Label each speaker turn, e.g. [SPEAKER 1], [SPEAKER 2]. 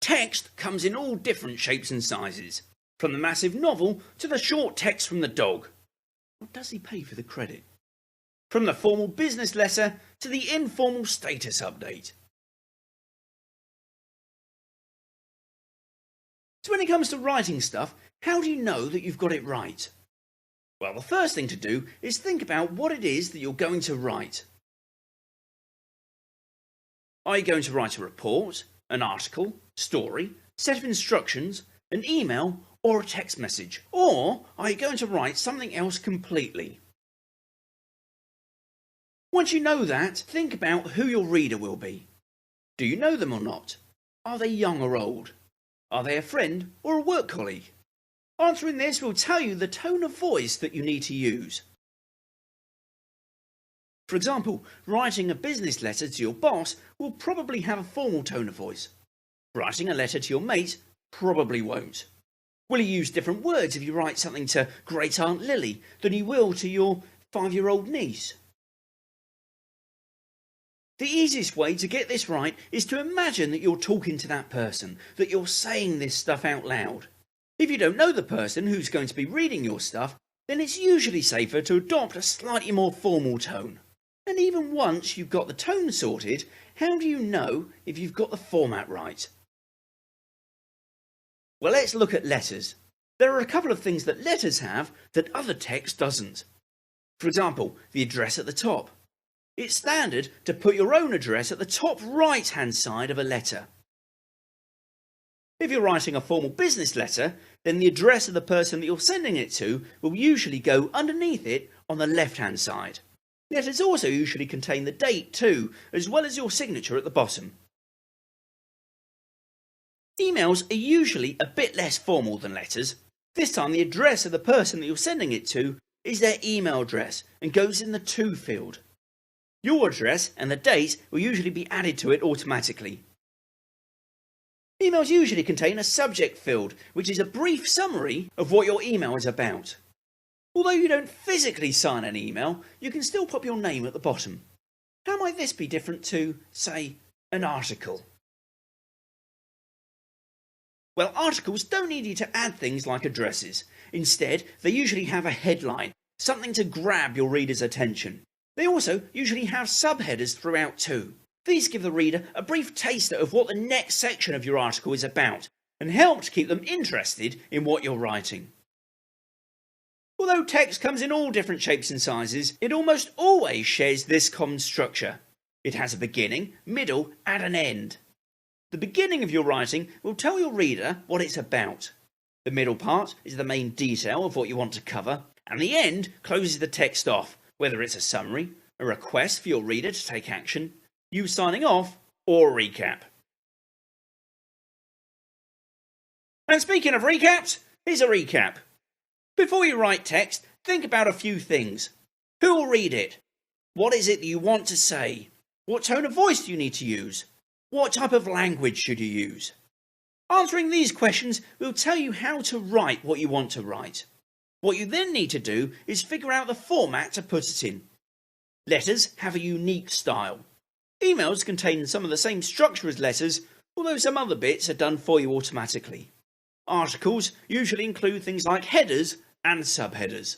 [SPEAKER 1] Text comes in all different shapes and sizes, from the massive novel to the short text from the dog. Or does he pay for the credit? From the formal business letter to the informal status update. So when it comes to writing stuff, how do you know that you've got it right? Well, the first thing to do is think about what it is that you're going to write. Are you going to write a report, an article, story, set of instructions, an email, or a text message? Or are you going to write something else completely? Once you know that, think about who your reader will be. Do you know them or not? Are they young or old? Are they a friend or a work colleague? Answering this will tell you the tone of voice that you need to use. For example, writing a business letter to your boss will probably have a formal tone of voice. Writing a letter to your mate probably won't. Will you use different words if you write something to Great Aunt Lily than you will to your 5-year-old niece? The easiest way to get this right is to imagine that you're talking to that person, that you're saying this stuff out loud. If you don't know the person who's going to be reading your stuff, then it's usually safer to adopt a slightly more formal tone. And even once you've got the tone sorted, how do you know if you've got the format right? Well, let's look at letters. There are a couple of things that letters have that other text doesn't. For example, the address at the top. It's standard to put your own address at the top right-hand side of a letter. If you're writing a formal business letter, then the address of the person that you're sending it to will usually go underneath it on the left-hand side. Letters also usually contain the date too, as well as your signature at the bottom. Emails are usually a bit less formal than letters. This time the address of the person that you're sending it to is their email address and goes in the to field. Your address and the date will usually be added to it automatically. Emails usually contain a subject field, which is a brief summary of what your email is about. Although you don't physically sign an email, you can still pop your name at the bottom. How might this be different to, say, an article? Well, articles don't need you to add things like addresses. Instead, they usually have a headline, something to grab your reader's attention. They also usually have subheaders throughout too. These give the reader a brief taster of what the next section of your article is about and help to keep them interested in what you're writing. Although text comes in all different shapes and sizes, it almost always shares this common structure. It has a beginning, middle, and an end. The beginning of your writing will tell your reader what it's about. The middle part is the main detail of what you want to cover, and the end closes the text off, whether it's a summary, a request for your reader to take action, you signing off, or a recap. And speaking of recaps, here's a recap. Before you write text, think about a few things. Who will read it? What is it that you want to say? What tone of voice do you need to use? What type of language should you use? Answering these questions will tell you how to write what you want to write. What you then need to do is figure out the format to put it in. Letters have a unique style. Emails contain some of the same structure as letters, although some other bits are done for you automatically. Articles usually include things like headers and subheaders.